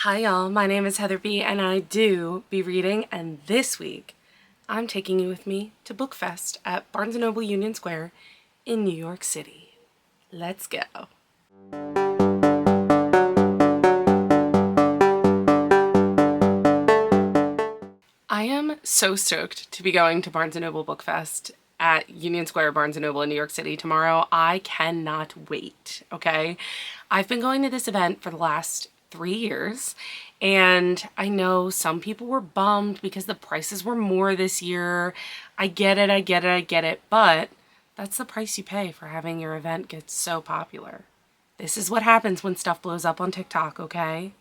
Hi y'all, my name is Heather B and I do be reading, and this week I'm taking you with me to BookFest at Barnes & Noble Union Square in New York City. Let's go. I am so stoked to be going to Barnes & Noble BookFest at Union Square, Barnes & Noble in New York City tomorrow. I cannot wait, okay? I've been going to this event for the last 3 years, and I know some people were bummed because the prices were more this year. I get it, but that's the price you pay for having your event get so popular. This is what happens when stuff blows up on TikTok, okay?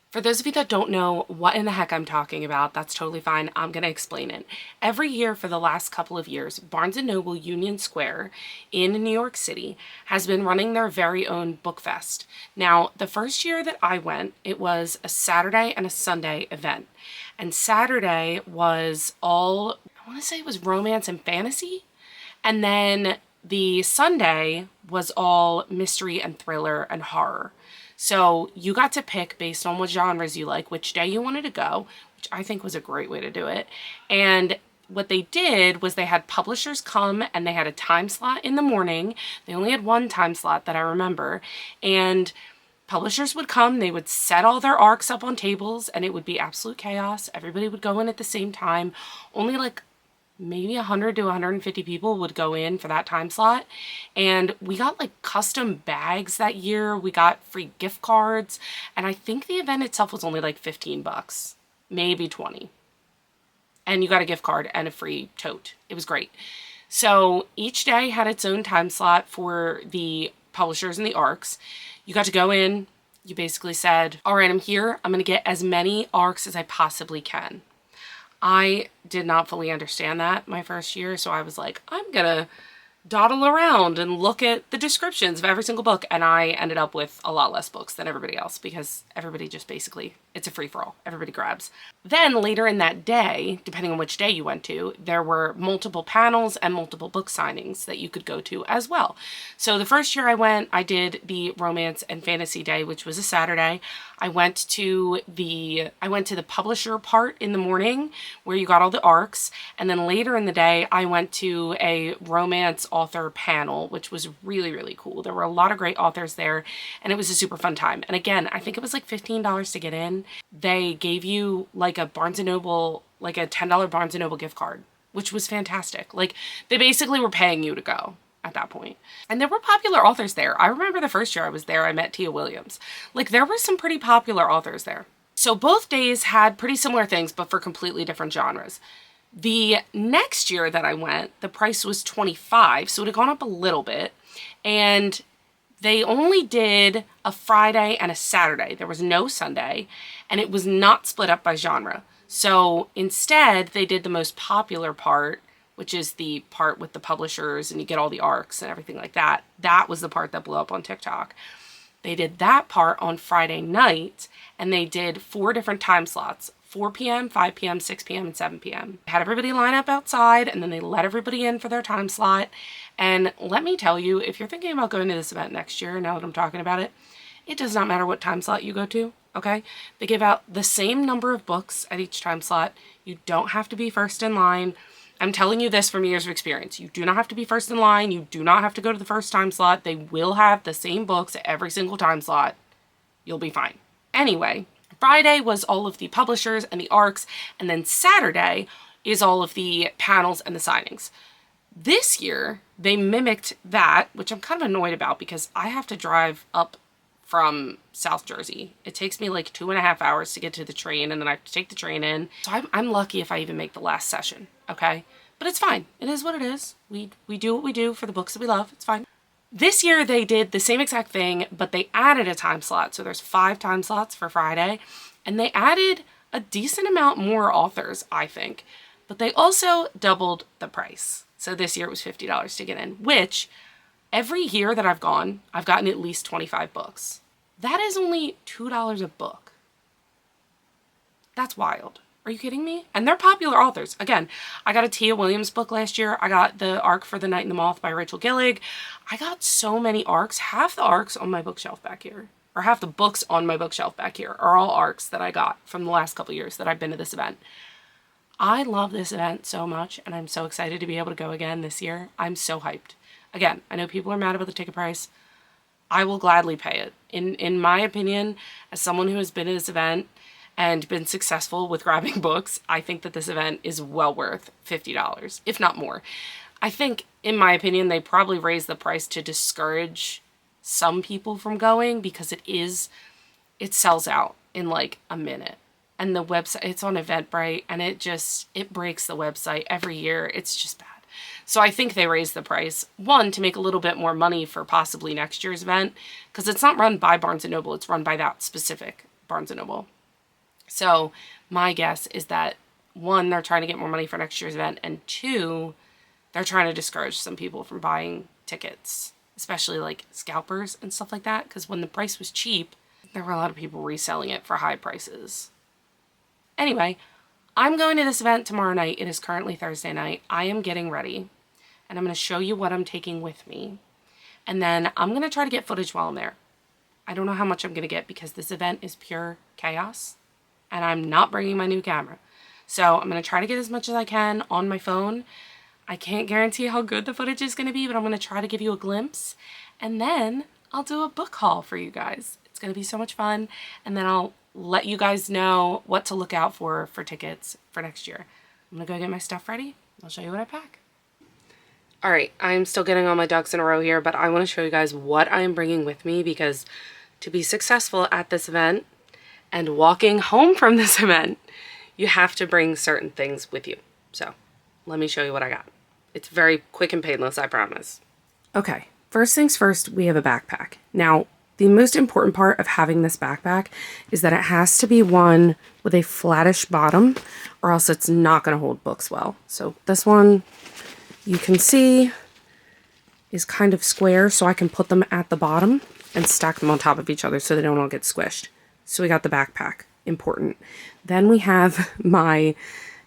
For those of you that don't know what in the heck I'm talking about, that's totally fine. I'm going to explain it. Every year for the last couple of years, Barnes & Noble Union Square in New York City has been running their very own BookFest. Now, the first year that I went, it was a Saturday and a Sunday event. And Saturday was all, I want to say it was romance and fantasy. And then the Sunday was all mystery and thriller and horror. So you got to pick based on what genres you like, which day you wanted to go, which I think was a great way to do it. And what they did was they had publishers come and they had a time slot in the morning. They only had one time slot that I remember. And publishers would come, they would set all their arcs up on tables, and it would be absolute chaos. Everybody would go in at the same time. Only like maybe 100 to 150 people would go in for that time slot. And we got like custom bags that year. We got free gift cards. And I think the event itself was only like 15 bucks, maybe 20. And you got a gift card and a free tote. It was great. So each day had its own time slot for the publishers and the arcs. You got to go in. You basically said, all right, I'm here. I'm going to get as many arcs as I possibly can. I did not fully understand that my first year, so I was like, I'm gonna dawdle around and look at the descriptions of every single book, and I ended up with a lot less books than everybody else because everybody just basically, it's a free-for-all. Everybody grabs. Then later in that day, depending on which day you went to, there were multiple panels and multiple book signings that you could go to as well. So the first year I went, I did the romance and fantasy day, which was a Saturday. I went to the publisher part in the morning where you got all the arcs, and then later in the day I went to a romance author panel, which was really, really cool. There were a lot of great authors there, and it was a super fun time. And again, I think it was like $15 to get in. They gave you like a Barnes & Noble, like a $10 Barnes & Noble gift card, which was fantastic. Like they basically were paying you to go at that point. And there were popular authors there. I remember the first year I was there, I met Tia Williams. Like there were some pretty popular authors there. So both days had pretty similar things, but for completely different genres. The next year that I went, the price was $25, so it had gone up a little bit. And they only did a Friday and a Saturday. There was no Sunday, and it was not split up by genre. So instead, they did the most popular part, which is the part with the publishers and you get all the arcs and everything like that. That was the part that blew up on TikTok. They did that part on Friday night, and they did 4 different time slots, 4 p.m., 5 p.m., 6 p.m., and 7 p.m. Had everybody line up outside, and then they let everybody in for their time slot. And let me tell you, if you're thinking about going to this event next year, now that I'm talking about it, it does not matter what time slot you go to, okay? They give out the same number of books at each time slot. You don't have to be first in line. I'm telling you this from years of experience. You do not have to be first in line. You do not have to go to the first time slot. They will have the same books at every single time slot. You'll be fine. Anyway, Friday was all of the publishers and the arcs, and then Saturday is all of the panels and the signings. This year, they mimicked that, which I'm kind of annoyed about because I have to drive up from South Jersey. It takes me like 2.5 hours to get to the train, and then I have to take the train in. So I'm lucky if I even make the last session, okay? But it's fine. It is what it is. We do what we do for the books that we love. It's fine. This year, they did the same exact thing, but they added a time slot. So there's 5 time slots for Friday, and they added a decent amount more authors, I think. But they also doubled the price. So this year it was $50 to get in, which every year that I've gone, I've gotten at least 25 books. That is only $2 a book. That's wild. Are you kidding me? And they're popular authors. Again, I got a Tia Williams book last year. I got the arc for The Night and the Moth by Rachel Gillig. I got so many arcs. Half the arcs on my bookshelf back here or half the books on my bookshelf back here are all ARCs that I got from the last couple years that I've been to this event. I love this event so much, and I'm so excited to be able to go again this year. I'm so hyped. Again, I know people are mad about the ticket price. I will gladly pay it. In my opinion, as someone who has been to this event and been successful with grabbing books, I think that this event is well worth $50, if not more. I think, in my opinion, they probably raised the price to discourage some people from going because it sells out in like a minute. And the website, it's on Eventbrite, and it breaks the website every year. It's just bad. So I think they raised the price, one, to make a little bit more money for possibly next year's event, because it's not run by Barnes & Noble, it's run by that specific Barnes & Noble. So my guess is that, one, they're trying to get more money for next year's event, and two, they're trying to discourage some people from buying tickets, especially like scalpers and stuff like that, because when the price was cheap, there were a lot of people reselling it for high prices. Anyway, I'm going to this event tomorrow night. It is currently Thursday night. I am getting ready, and I'm going to show you what I'm taking with me. And then I'm going to try to get footage while I'm there. I don't know how much I'm going to get because this event is pure chaos, and I'm not bringing my new camera. So I'm going to try to get as much as I can on my phone. I can't guarantee how good the footage is going to be, but I'm going to try to give you a glimpse. And then I'll do a book haul for you guys. It's going to be so much fun. And then I'll let you guys know what to look out for tickets for next year. I'm going to go get my stuff ready. I'll show you what I pack. All right, I'm still getting all my ducks in a row here, but I want to show you guys what I am bringing with me, because to be successful at this event and walking home from this event, you have to bring certain things with you. So let me show you what I got. It's very quick and painless, I promise. Okay, first things first, we have a backpack. Now, the most important part of having this backpack is that it has to be one with a flattish bottom, or else it's not going to hold books well. So this one, you can see, is kind of square, so I can put them at the bottom and stack them on top of each other so they don't all get squished. So we got the backpack, important. Then we have my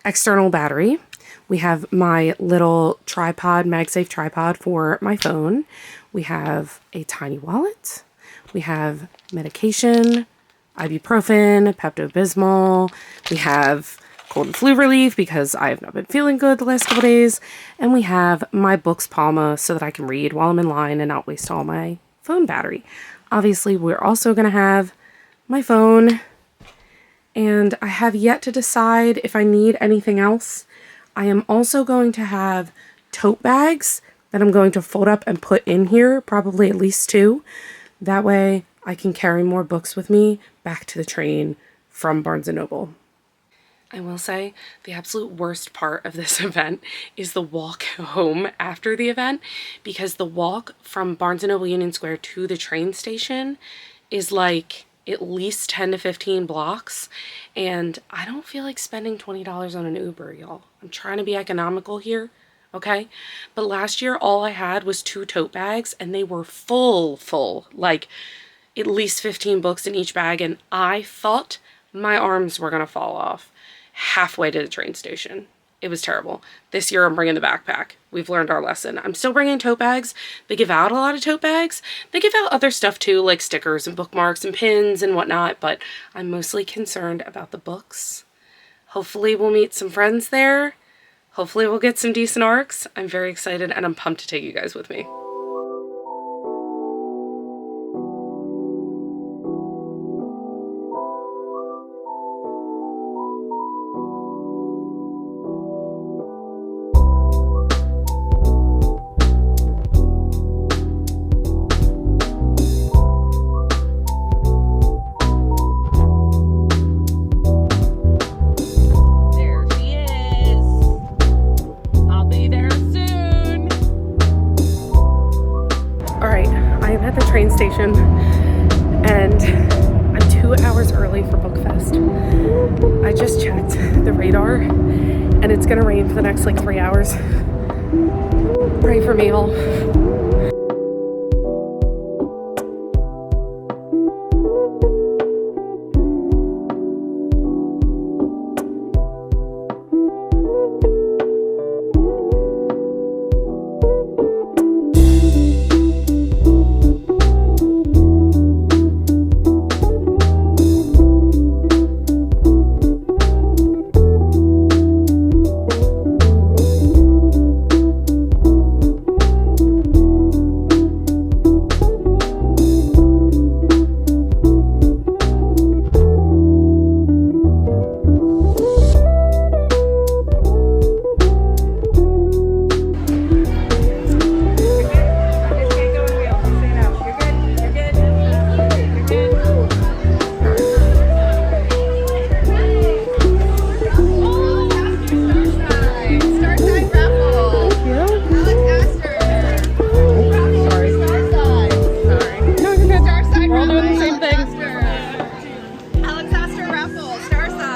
external battery. We have my little tripod, MagSafe tripod for my phone. We have a tiny wallet. We have medication, ibuprofen, Pepto-Bismol. We have cold and flu relief because I have not been feeling good the last couple days. And we have my books Palma so that I can read while I'm in line and not waste all my phone battery. Obviously, we're also going to have my phone. And I have yet to decide if I need anything else. I am also going to have tote bags that I'm going to fold up and put in here, probably at least 2. That way I can carry more books with me back to the train from Barnes & Noble. I will say the absolute worst part of this event is the walk home after the event, because the walk from Barnes & Noble Union Square to the train station is like at least 10 to 15 blocks, and I don't feel like spending $20 on an Uber, y'all. I'm trying to be economical here, okay? But last year, all I had was 2 tote bags, and they were full, like at least 15 books in each bag, and I thought my arms were gonna fall off halfway to the train station. It was terrible. This year I'm bringing the backpack. We've learned our lesson. I'm still bringing tote bags. They give out a lot of tote bags. They give out other stuff too, like stickers and bookmarks and pins and whatnot, but I'm mostly concerned about the books. Hopefully we'll meet some friends there. Hopefully we'll get some decent ARCs. I'm very excited, and I'm pumped to take you guys with me. Station, and I'm 2 hours early for BookFest. I just checked the radar, and it's gonna rain for the next like 3 hours. Pray for me all.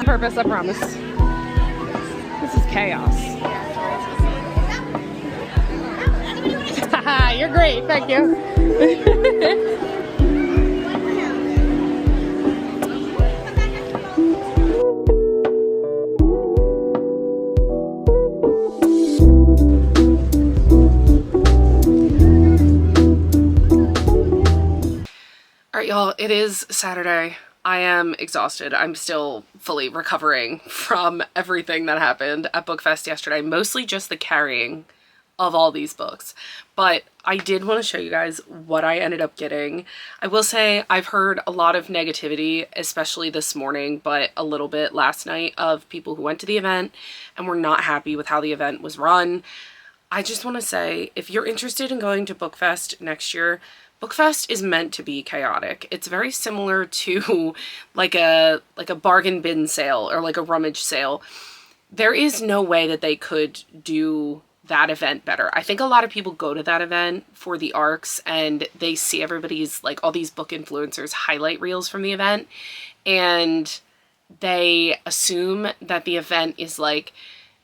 on purpose, I promise. This is chaos. You're great, thank you. All right, y'all, it is Saturday. I am exhausted. I'm still fully recovering from everything that happened at BookFest yesterday, mostly just the carrying of all these books. But I did want to show you guys what I ended up getting. I will say I've heard a lot of negativity, especially this morning, but a little bit last night, of people who went to the event and were not happy with how the event was run. I just want to say, if you're interested in going to BookFest next year, BookFest is meant to be chaotic. It's very similar to like a bargain bin sale or like a rummage sale. There is no way that they could do that event better. I think a lot of people go to that event for the arcs and they see everybody's, like, all these book influencers highlight reels from the event, and they assume that the event is like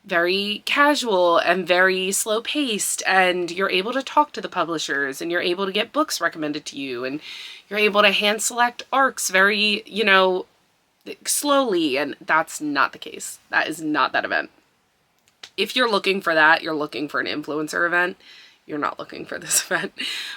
very casual and very slow paced, and you're able to talk to the publishers and you're able to get books recommended to you and you're able to hand select arcs very, you know, slowly, and that's not the case. That is not that event. If you're looking for that, you're looking for an influencer event. You're not looking for this event.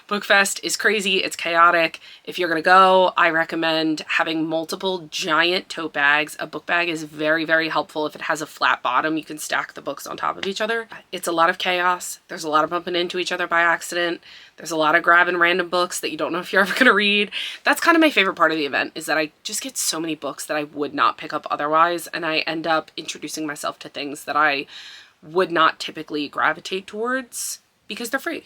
BookFest is crazy. It's chaotic. If you're going to go, I recommend having multiple giant tote bags. A book bag is very, very helpful. If it has a flat bottom, you can stack the books on top of each other. It's a lot of chaos. There's a lot of bumping into each other by accident. There's a lot of grabbing random books that you don't know if you're ever going to read. That's kind of my favorite part of the event, is that I just get so many books that I would not pick up otherwise, and I end up introducing myself to things that I would not typically gravitate towards because they're free.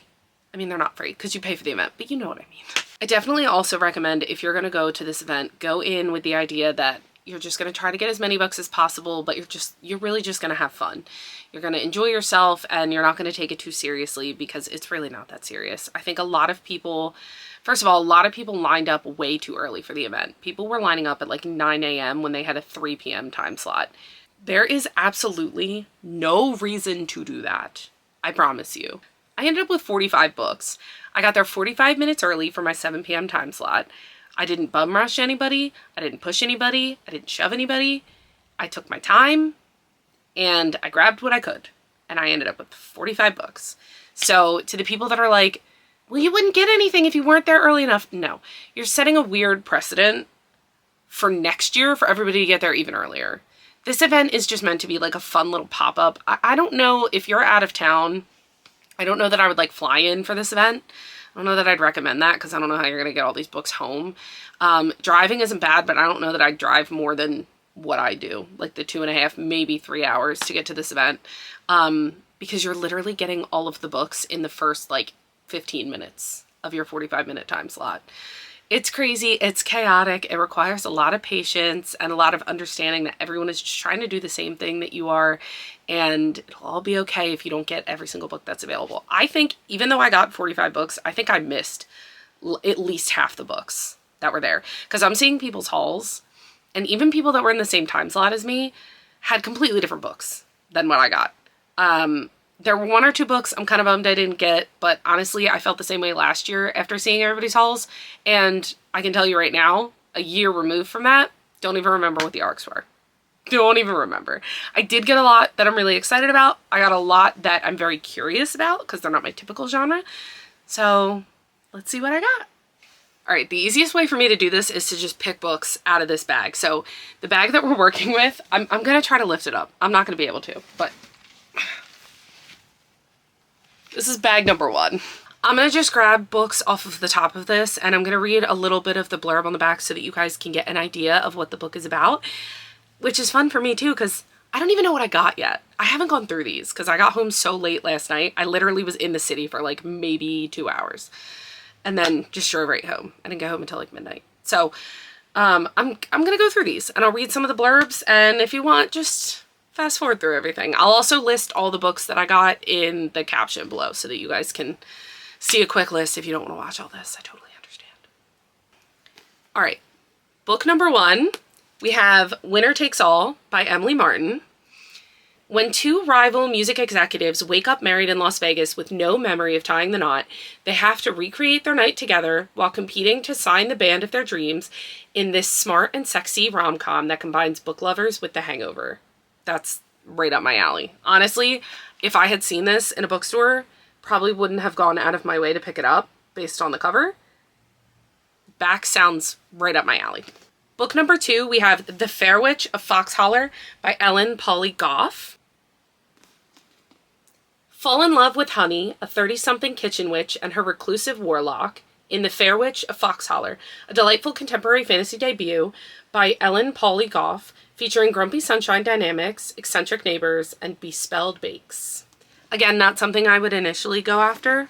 I mean, they're not free because you pay for the event, but you know what I mean. I definitely also recommend, if you're going to go to this event, go in with the idea that you're just going to try to get as many books as possible, but you're really just going to have fun. You're going to enjoy yourself, and you're not going to take it too seriously, because it's really not that serious. I think a lot of people, first of all, a lot of people lined up way too early for the event. People were lining up at like 9 a.m. when they had a 3 p.m. time slot. There is absolutely no reason to do that. I promise you. I ended up with 45 books. I got there 45 minutes early for my 7 p.m. time slot. I didn't bum rush anybody. I didn't push anybody. I didn't shove anybody. I took my time and I grabbed what I could. And I ended up with 45 books. So to the people that are like, well, you wouldn't get anything if you weren't there early enough. No, you're setting a weird precedent for next year for everybody to get there even earlier. This event is just meant to be like a fun little pop-up. I don't know if you're out of town. I don't know that I would like fly in for this event. I don't know that I'd recommend that, because I don't know how you're going to get all these books home. Driving isn't bad, but I don't know that I'd drive more than what I do, like the 2.5, maybe 3 hours to get to this event. Because you're literally getting all of the books in the first like 15 minutes of your 45-minute time slot. It's crazy. It's chaotic. It requires a lot of patience and a lot of understanding that everyone is just trying to do the same thing that you are, and it'll all be okay if you don't get every single book that's available. I think even though I got 45 books, I think I missed at least half the books that were there, because I'm seeing people's hauls, and even people that were in the same time slot as me had completely different books than what I got. There were 1 or 2 books I'm kind of bummed I didn't get, but honestly, I felt the same way last year after seeing everybody's hauls, and I can tell you right now, a year removed from that, don't even remember what the arcs were. Don't even remember. I did get a lot that I'm really excited about. I got a lot that I'm very curious about, because they're not my typical genre. So let's see what I got. All right, the easiest way for me to do this is to just pick books out of this bag. So the bag that we're working with, I'm going to try to lift it up. I'm not going to be able to, but this is bag number 1. I'm going to just grab books off of the top of this, and I'm going to read a little bit of the blurb on the back so that you guys can get an idea of what the book is about, which is fun for me too, because I don't even know what I got yet. I haven't gone through these because I got home so late last night. I literally was in the city for like maybe 2 hours and then just drove right home. I didn't get home until like midnight. So I'm going to go through these, and I'll read some of the blurbs, and if you want, just fast forward through everything. I'll also list all the books that I got in the caption below so that you guys can see a quick list if you don't want to watch all this. I totally understand. All right, book number 1 We have Winner Takes All by Emily Martin. When two rival music executives wake up married in Las Vegas with no memory of tying the knot, they have to recreate their night together while competing to sign the band of their dreams in this smart and sexy rom-com that combines book lovers with The Hangover. That's right up my alley. Honestly, if I had seen this in a bookstore, probably wouldn't have gone out of my way to pick it up based on the cover. Back sounds right up my alley. Book number 2, we have The Farewitch of Foxeholler by Pauley Goff. Fall in love with Honey, a 30-something kitchen witch and her reclusive warlock, in The Farewitch of Foxeholler, a delightful contemporary fantasy debut by Pauley Goff, featuring grumpy sunshine dynamics, eccentric neighbors, and bespelled bakes. Again, not something I would initially go after.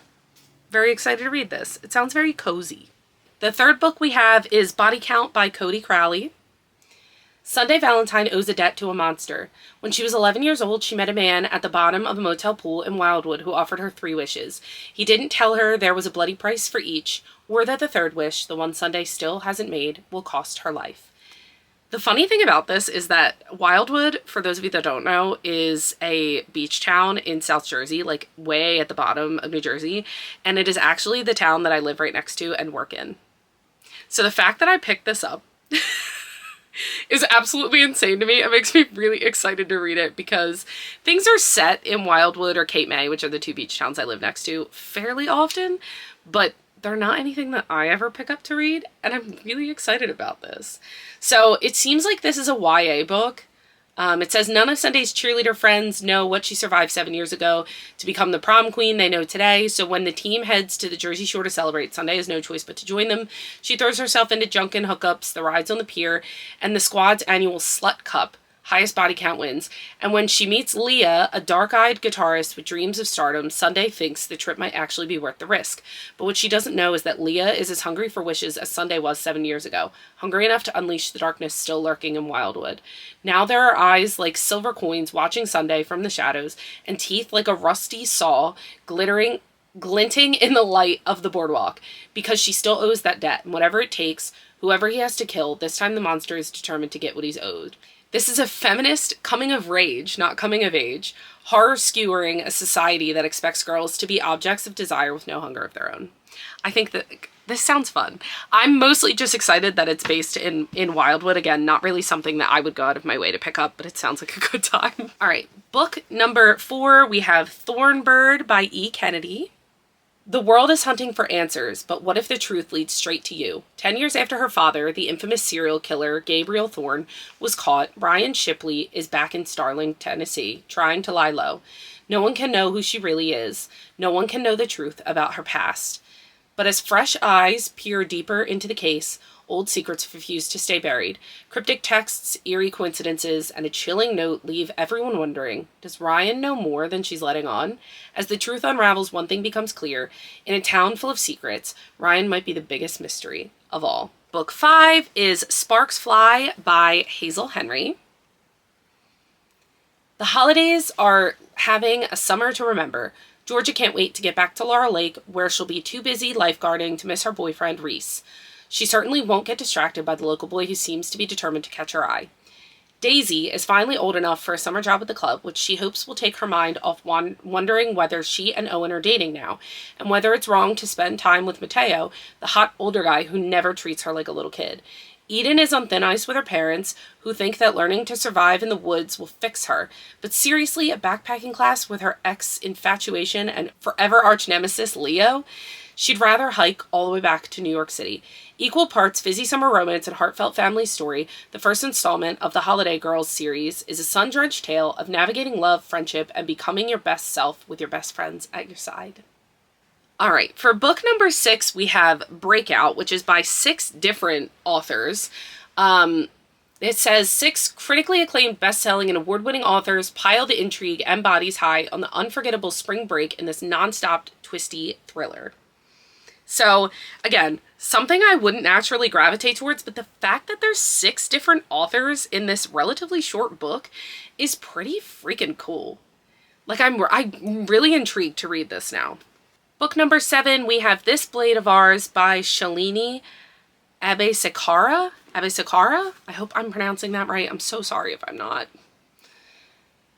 Very excited to read this. It sounds very cozy. The third book we have is Body Count by Codie Crowley. Sunday Valentine owes a debt to a monster. When she was 11 years old, she met a man at the bottom of a motel pool in Wildwood who offered her 3 wishes. He didn't tell her there was a bloody price for each, or that the third wish, the one Sunday still hasn't made, will cost her life. The funny thing about this is that Wildwood, for those of you that don't know, is a beach town in South Jersey, like way at the bottom of New Jersey, and it is actually the town that I live right next to and work in. So the fact that I picked this up is absolutely insane to me. It makes me really excited to read it because things are set in Wildwood or Cape May, which are the 2 beach towns I live next to, fairly often, but they're not anything that I ever pick up to read, and I'm really excited about this. So it seems like this is a YA book. It says none of Sunday's cheerleader friends know what she survived 7 years ago to become the prom queen they know today. So when the team heads to the Jersey Shore to celebrate, Sunday has no choice but to join them. She throws herself into junk and hookups, the rides on the pier, and the squad's annual Slut Cup. Highest body count wins. And when she meets Leah, a dark-eyed guitarist with dreams of stardom, Sunday thinks the trip might actually be worth the risk. But what she doesn't know is that Leah is as hungry for wishes as Sunday was 7 years ago, hungry enough to unleash the darkness still lurking in Wildwood. Now there are eyes like silver coins watching Sunday from the shadows, and teeth like a rusty saw glinting in the light of the boardwalk, because she still owes that debt, and whatever it takes, whoever he has to kill, this time the monster is determined to get what he's owed. This is a feminist coming of rage, not coming of age, horror skewering a society that expects girls to be objects of desire with no hunger of their own. I think that this sounds fun. I'm mostly just excited that it's based in Wildwood. Again, not really something that I would go out of my way to pick up, but it sounds like a good time. All right, book number 4, we have Thornbird by E. Kennedy. The world is hunting for answers, but what if the truth leads straight to you? 10 years after her father, the infamous serial killer Gabriel Thorne, was caught, Ryan Shipley is back in Starling, Tennessee, trying to lie low. No one can know who she really is. No one can know the truth about her past. But as fresh eyes peer deeper into the case, old secrets refuse to stay buried. Cryptic texts, eerie coincidences, and a chilling note leave everyone wondering, does Ryan know more than she's letting on? As the truth unravels, one thing becomes clear. In a town full of secrets, Ryan might be the biggest mystery of all. Book 5 is Sparks Fly by Hazel Henry. The holidays are having a summer to remember. Georgia can't wait to get back to Laurel Lake, where she'll be too busy lifeguarding to miss her boyfriend, Reese. She certainly won't get distracted by the local boy who seems to be determined to catch her eye. Daisy is finally old enough for a summer job at the club, which she hopes will take her mind off wondering whether she and Owen are dating now, and whether it's wrong to spend time with Mateo, the hot older guy who never treats her like a little kid. Eden is on thin ice with her parents, who think that learning to survive in the woods will fix her. But seriously, a backpacking class with her ex-infatuation and forever arch-nemesis, Leo? She'd rather hike all the way back to New York City. Equal parts fizzy summer romance and heartfelt family story, the first installment of the Holiday Girls series is a sun-drenched tale of navigating love, friendship, and becoming your best self with your best friends at your side. All right, for book number 6, we have Breakout, which is by 6 different authors. It says 6 critically acclaimed best-selling and award-winning authors pile the intrigue and bodies high on the unforgettable spring break in this non-stop twisty thriller. So, again, something I wouldn't naturally gravitate towards, but the fact that there's 6 different authors in this relatively short book is pretty freaking cool. Like, I'm really intrigued to read this now. Book number 7, we have This Blade of Ours by Shalini Abeysekara. Abeysekara? I hope I'm pronouncing that right. I'm so sorry if I'm not.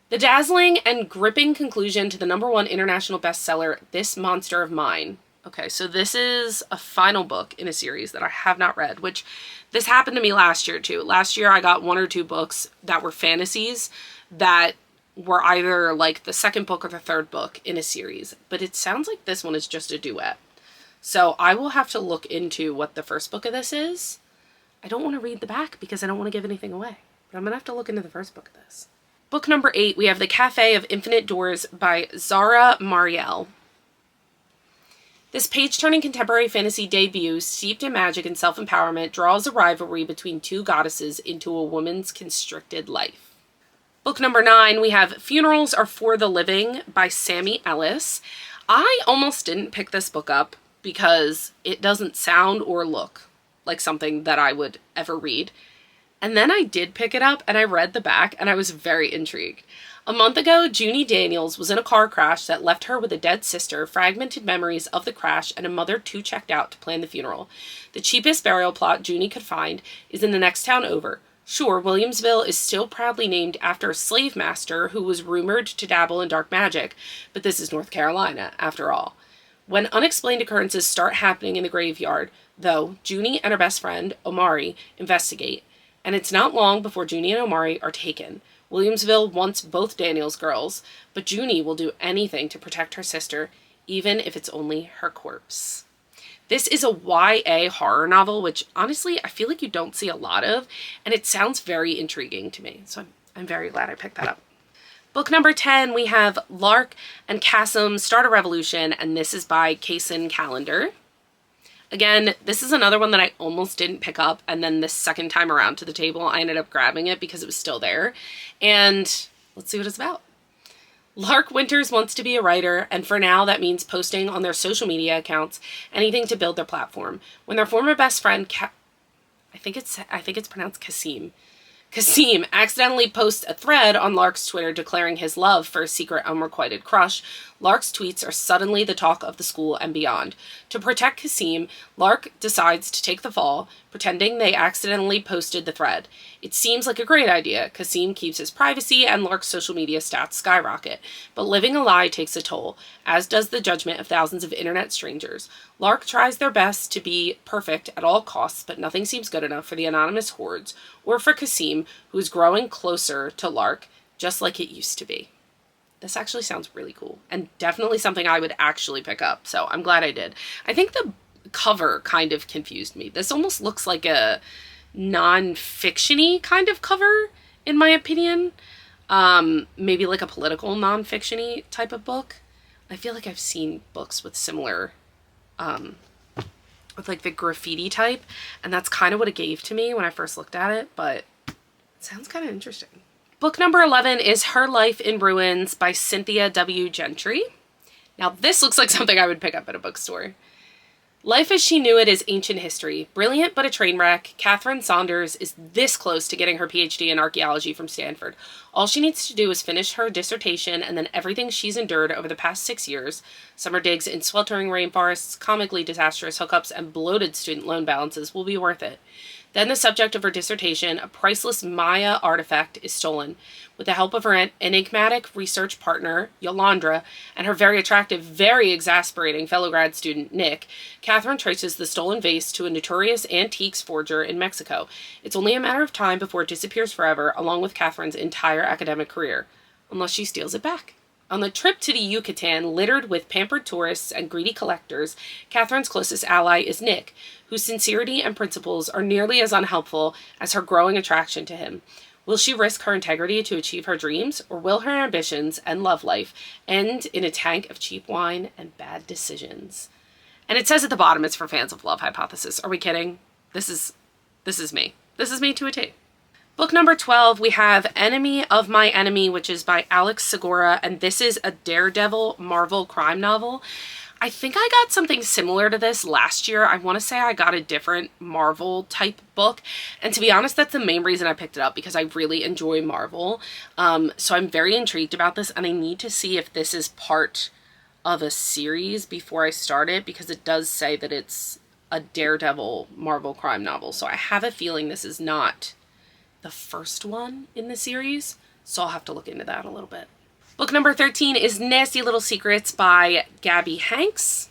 The dazzling and gripping conclusion to the #1 international bestseller, This Monster of Mine. Okay, so this is a final book in a series that I have not read, which this happened to me last year too. Last year I got 1 or 2 books that were fantasies that were either like the second book or the third book in a series, but it sounds like this one is just a duet. So I will have to look into what the first book of this is. I don't want to read the back because I don't want to give anything away, but I'm going to have to look into the first book of this. Book number 8, we have The Cafe of Infinite Doors by Zara Marielle. This page-turning contemporary fantasy debut, steeped in magic and self-empowerment, draws a rivalry between 2 goddesses into a woman's constricted life. Book number 9, we have Funerals Are for the Living by Sami, Ellis. I almost didn't pick this book up because it doesn't sound or look like something that I would ever read. And then I did pick it up and I read the back and I was very intrigued. A month ago, Junie Daniels was in a car crash that left her with a dead sister, fragmented memories of the crash, and a mother too checked out to plan the funeral. The cheapest burial plot Junie could find is in the next town over. Sure, Williamsville is still proudly named after a slave master who was rumored to dabble in dark magic, but this is North Carolina, after all. When unexplained occurrences start happening in the graveyard, though, Junie and her best friend, Omari, investigate, and it's not long before Junie and Omari are taken. Williamsville wants both Daniels girls, but Junie will do anything to protect her sister, even if it's only her corpse. This is a YA horror novel, which honestly I feel like you don't see a lot of, and it sounds very intriguing to me, so I'm very glad I picked that up. Book number 10, we have Lark and Kasim Start a Revolution, and this is by Kacen Callender. Again, this is another one that I almost didn't pick up, and then the second time around to the table, I ended up grabbing it because it was still there. And let's see what it's about. Lark Winters wants to be a writer, and for now that means posting on their social media accounts anything to build their platform. When their former best friend, I think it's pronounced Kasim accidentally posts a thread on Lark's Twitter declaring his love for a secret unrequited crush, Lark's tweets are suddenly the talk of the school and beyond. To protect Kasim, Lark decides to take the fall, pretending they accidentally posted the thread. It seems like a great idea. Kasim keeps his privacy and Lark's social media stats skyrocket. But living a lie takes a toll, as does the judgment of thousands of internet strangers. Lark tries their best to be perfect at all costs, but nothing seems good enough for the anonymous hordes, or for Kasim, who's growing closer to Lark, just like it used to be. This actually sounds really cool, and definitely something I would actually pick up, so I'm glad I did. I think the cover kind of confused me. This almost looks like a non-fiction-y kind of cover, in my opinion. Maybe like a political non-fiction-y type of book. I feel like I've seen books with similar, with like the graffiti type, and that's kind of what it gave to me when I first looked at it, but it sounds kind of interesting. Book number 11 is Her Life in Ruins by Cynthia W. Gentry. Now this looks like something I would pick up at a bookstore. Life as she knew it is ancient history. Brilliant but a train wreck, Catherine Saunders is this close to getting her PhD in archaeology from Stanford. All she needs to do is finish her dissertation, and then everything she's endured over the past 6 years, summer digs in sweltering rainforests, comically disastrous hookups, and bloated student loan balances, will be worth it. Then the subject of her dissertation, a priceless Maya artifact, is stolen. With the help of her enigmatic research partner, Yolandra, and her very attractive, very exasperating fellow grad student, Nick, Catherine traces the stolen vase to a notorious antiques forger in Mexico. It's only a matter of time before it disappears forever, along with Catherine's entire academic career. Unless she steals it back. On the trip to the Yucatan, littered with pampered tourists and greedy collectors, Catherine's closest ally is Nick, whose sincerity and principles are nearly as unhelpful as her growing attraction to him. Will she risk her integrity to achieve her dreams, or will her ambitions and love life end in a tank of cheap wine and bad decisions? And it says at the bottom it's for fans of Love Hypothesis. Are we kidding? This is me. This is me to a T. Book number 12, we have Enemy of My Enemy, which is by Alex Segura, and this is a Daredevil Marvel crime novel. I think I got something similar to this last year. I want to say I got a different Marvel type book, and to be honest, that's the main reason I picked it up, because I really enjoy Marvel. So I'm very intrigued about this, and I need to see if this is part of a series before I start it, because it does say that it's a Daredevil Marvel crime novel. So I have a feeling this is not the first one in the series. So I'll have to look into that a little bit. Book number 13 is Nasty Little Secrets by Gabbie Hanks.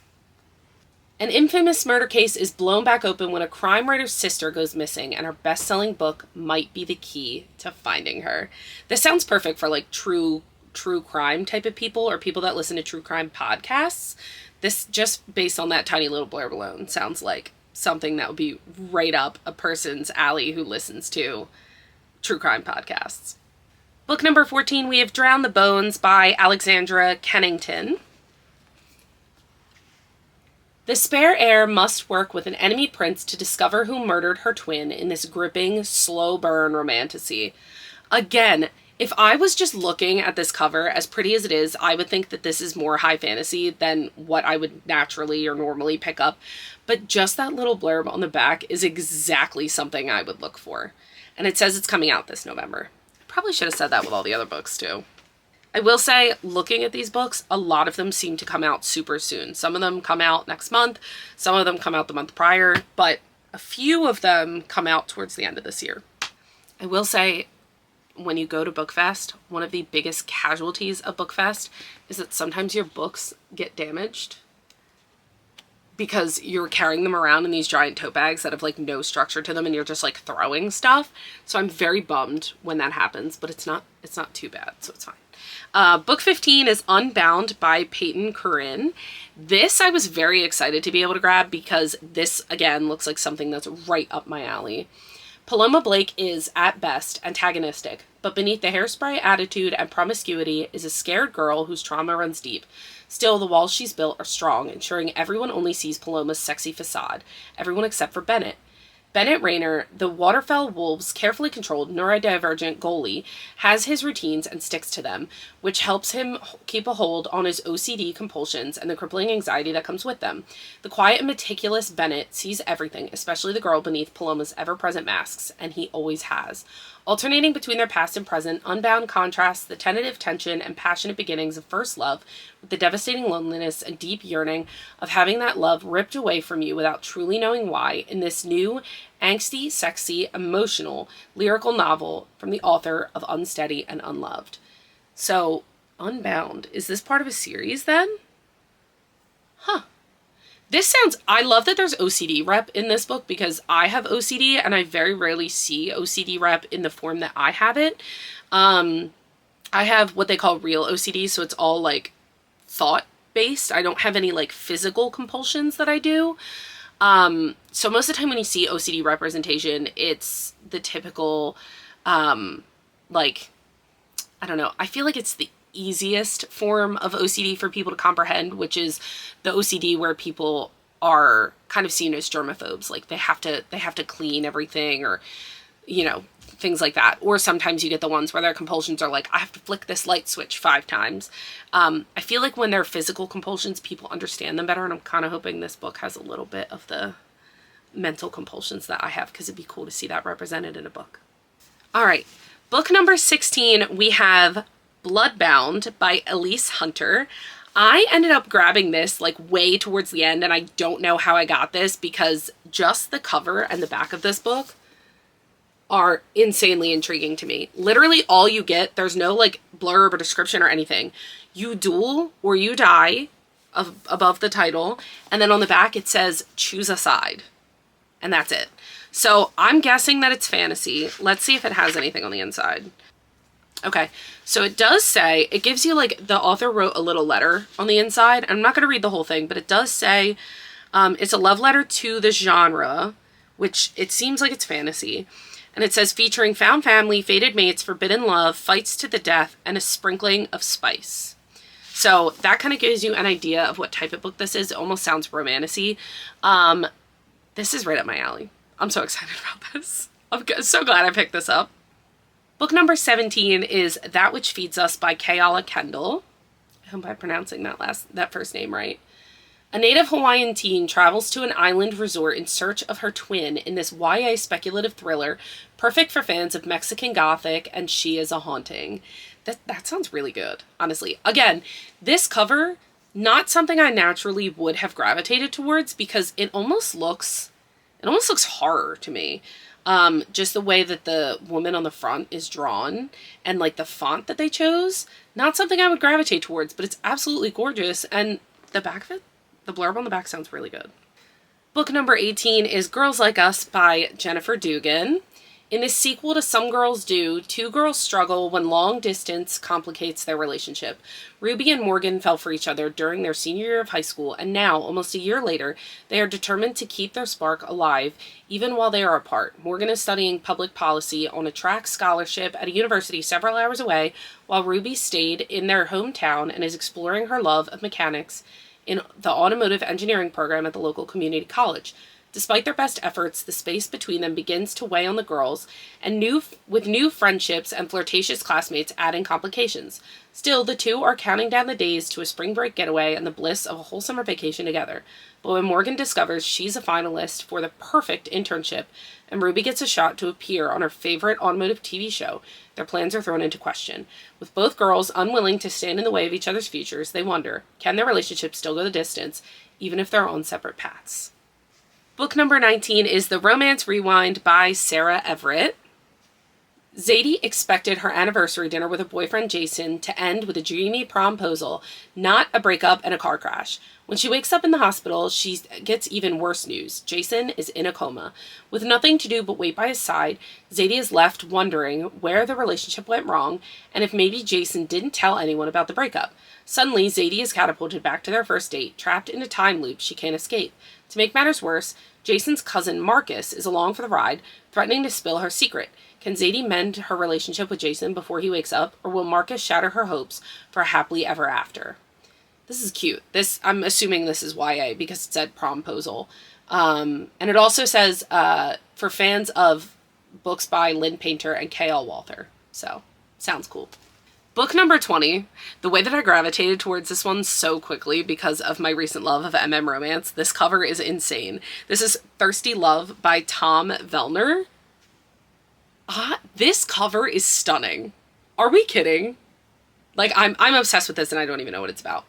An infamous murder case is blown back open when a crime writer's sister goes missing, and her best-selling book might be the key to finding her. This sounds perfect for like true crime type of people, or people that listen to true crime podcasts. This, just based on that tiny little blurb alone, sounds like something that would be right up a person's alley who listens to true crime podcasts. Book number 14, we have Drown the Bones by Alexandra Kennington. The spare heir must work with an enemy prince to discover who murdered her twin in this gripping, slow burn romantasy. Again, if I was just looking at this cover, as pretty as it is, I would think that this is more high fantasy than what I would naturally or normally pick up. But just that little blurb on the back is exactly something I would look for. And it says it's coming out this November. I probably should have said that with all the other books too. I will say, looking at these books, a lot of them seem to come out super soon. Some of them come out next month, some of them come out the month prior, but a few of them come out towards the end of this year. I will say, when you go to BookFest, one of the biggest casualties of BookFest is that sometimes your books get damaged because you're carrying them around in these giant tote bags that have like no structure to them, and you're just like throwing stuff. So I'm very bummed when that happens, but it's not too bad, so it's fine. Book 15 is Unbound by Peyton, Corinne. This I was very excited to be able to grab because this, again, looks like something that's right up my alley. Paloma Blake is, at best, antagonistic, but beneath the hairspray attitude and promiscuity is a scared girl whose trauma runs deep. Still, the walls she's built are strong, ensuring everyone only sees Paloma's sexy facade, everyone except for Bennett. Bennett Rayner, the Waterfell Wolves' carefully controlled neurodivergent goalie, has his routines and sticks to them, which helps him keep a hold on his OCD compulsions and the crippling anxiety that comes with them. The quiet and meticulous Bennett sees everything, especially the girl beneath Paloma's ever-present masks, and he always has. Alternating between their past and present, Unbound contrasts the tentative tension and passionate beginnings of first love with the devastating loneliness and deep yearning of having that love ripped away from you without truly knowing why in this new, angsty, sexy, emotional, lyrical novel from the author of Unsteady and Unloved. So, Unbound, is this part of a series then? Huh. This sounds, I love that there's OCD rep in this book because I have OCD and I very rarely see OCD rep in the form that I have it. I have what they call real OCD, so it's all like thought based. I don't have any like physical compulsions that I do. So most of the time when you see OCD representation, it's the typical, like, I don't know, I feel like it's the easiest form of OCD for people to comprehend, which is the OCD where people are kind of seen as germaphobes, like they have to clean everything, or you know, things like that. Or sometimes you get the ones where their compulsions are like, I have to flick this light switch 5 times. I feel like when they're physical compulsions, people understand them better, and I'm kind of hoping this book has a little bit of the mental compulsions that I have, because it'd be cool to see that represented in a book. All right, book number 16, we have Bloodbound by Elise Hunter. I ended up grabbing this like way towards the end, and I don't know how I got this because just the cover and the back of this book are insanely intriguing to me. Literally all you get, there's no like blurb or description or anything. You duel or you die above the title, and then on the back it says choose a side, and that's it. So I'm guessing that it's fantasy. Let's see if it has anything on the inside. Okay, so it does say, it gives you like, the author wrote a little letter on the inside. I'm not going to read the whole thing, but it does say it's a love letter to the genre, which it seems like it's fantasy. And it says, featuring found family, fated mates, forbidden love, fights to the death, and a sprinkling of spice. So that kind of gives you an idea of what type of book this is. It almost sounds romantic-y. This is right up my alley. I'm so excited about this. I'm so glad I picked this up. Book number 17 is That Which Feeds Us by Keala Kendall. I hope I'm pronouncing that first name right. A native Hawaiian teen travels to an island resort in search of her twin in this YA speculative thriller, perfect for fans of Mexican Gothic and She is a Haunting. That sounds really good, honestly. Again, this cover Not something I naturally would have gravitated towards because it almost looks horror to me. Just the way that the woman on the front is drawn and like the font that they chose, not something I would gravitate towards, but it's absolutely gorgeous. And the back of it, the blurb on the back sounds really good. Book number 18 is Girls Like Us by Jennifer Dugan. In this sequel to Some Girls Do, two girls struggle when long distance complicates their relationship. Ruby and Morgan fell for each other during their senior year of high school, and now, almost a year later, they are determined to keep their spark alive, even while they are apart. Morgan is studying public policy on a track scholarship at a university several hours away, while Ruby stayed in their hometown and is exploring her love of mechanics in the automotive engineering program at the local community college. Despite their best efforts, the space between them begins to weigh on the girls, and with new friendships and flirtatious classmates adding complications. Still, the two are counting down the days to a spring break getaway and the bliss of a whole summer vacation together. But when Morgan discovers she's a finalist for the perfect internship, and Ruby gets a shot to appear on her favorite automotive TV show, their plans are thrown into question. With both girls unwilling to stand in the way of each other's futures, they wonder, can their relationship still go the distance, even if they're on separate paths? Book number 19 is The Romance Rewind by Sarah Everett. Zadie expected her anniversary dinner with her boyfriend Jason to end with a dreamy promposal, not a breakup and a car crash. When she wakes up in the hospital, she gets even worse news. Jason is in a coma. With nothing to do but wait by his side, Zadie is left wondering where the relationship went wrong and if maybe Jason didn't tell anyone about the breakup. Suddenly, Zadie is catapulted back to their first date, trapped in a time loop she can't escape. To make matters worse, Jason's cousin Marcus is along for the ride, threatening to spill her secret. Can Zadie mend her relationship with Jason before he wakes up, or will Marcus shatter her hopes for a happily ever after? This is cute. I'm assuming this is YA because it said promposal. And it also says for fans of books by Lynn Painter and K.L. Walther. So, sounds cool. Book number 20, the way that I gravitated towards this one so quickly because of my recent love of MM romance, this cover is insane. This is Thirsty Love by Tom Vellner. This cover is stunning. Are we kidding? Like, I'm obsessed with this and I don't even know what it's about.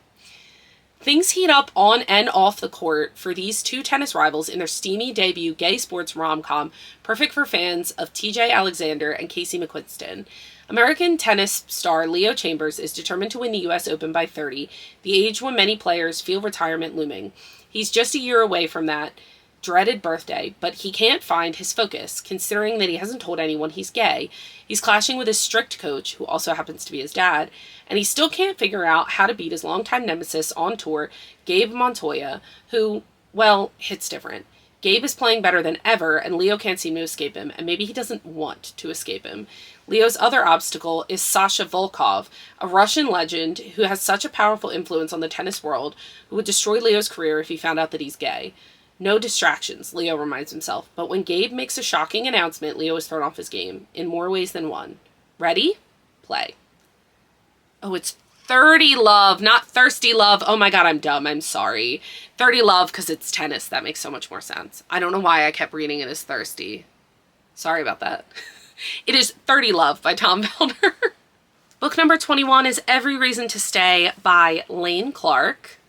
Things heat up on and off the court for these two tennis rivals in their steamy debut gay sports rom-com, perfect for fans of TJ Alexander and Casey McQuiston. American tennis star Leo Chambers is determined to win the U.S. Open by 30, the age when many players feel retirement looming. He's just a year away from that dreaded birthday, but he can't find his focus, considering that he hasn't told anyone he's gay. He's clashing with his strict coach, who also happens to be his dad, and he still can't figure out how to beat his longtime nemesis on tour, Gabe Montoya, who, well, hits different. Gabe is playing better than ever, and Leo can't seem to escape him, and maybe he doesn't want to escape him. Leo's other obstacle is Sasha Volkov, a Russian legend who has such a powerful influence on the tennis world, who would destroy Leo's career if he found out that he's gay. No distractions, Leo reminds himself, but when Gabe makes a shocking announcement, Leo is thrown off his game, in more ways than one. Ready? Play. Oh, it's 30 Love, not Thirsty Love. Oh my god, I'm dumb. I'm sorry. 30 Love because it's tennis. That makes so much more sense. I don't know why I kept reading it as Thirsty. Sorry about that. It is 30 Love by Tom Vellner. Book number 21 is Every Reason to Stay by Lane Clark.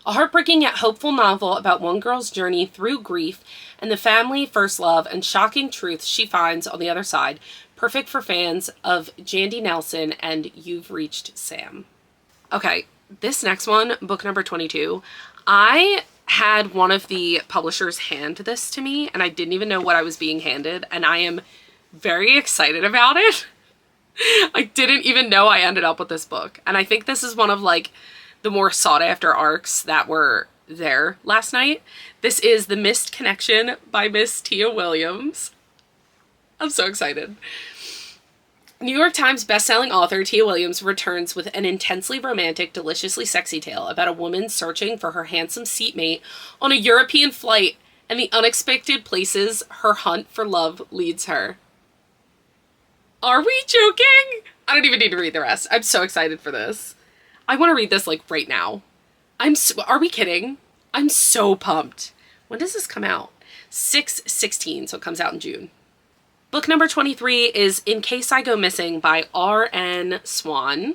A heartbreaking yet hopeful novel about one girl's journey through grief and the family, first love, and shocking truths she finds on the other side. Perfect for fans of Jandy Nelson and You've Reached Sam. Okay, this next one, book number 22, I had one of the publishers hand this to me and I didn't even know what I was being handed, and I am very excited about it. I didn't even know I ended up with this book, and I think this is one of like the more sought after arcs that were there last night. This is The Missed Connection by Miss Tia Williams. I'm so excited. New York Times bestselling author Tia Williams returns with an intensely romantic, deliciously sexy tale about a woman searching for her handsome seatmate on a European flight and the unexpected places her hunt for love leads her. Are we joking? I don't even need to read the rest. I'm so excited for this. I want to read this like right now. Are we kidding? I'm so pumped. When does this come out? 6/16, so it comes out in June. Book number 23 is In Case I Go Missing by R.N. Swan.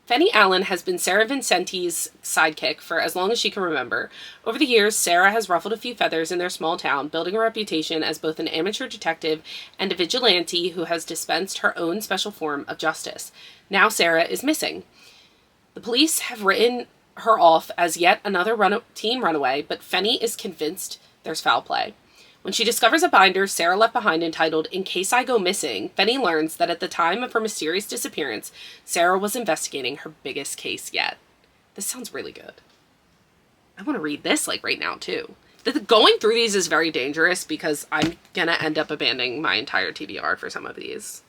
Fenny Allen has been Sarah Vincenti's sidekick for as long as she can remember. Over the years, Sarah has ruffled a few feathers in their small town, building a reputation as both an amateur detective and a vigilante who has dispensed her own special form of justice. Now Sarah is missing. The police have written her off as yet another teen runaway, but Fenny is convinced there's foul play. When she discovers a binder Sarah left behind entitled In Case I Go Missing, Fenny learns that at the time of her mysterious disappearance, Sarah was investigating her biggest case yet. This sounds really good. I want to read this like right now too. Going through these is very dangerous because I'm gonna end up abandoning my entire TBR for some of these.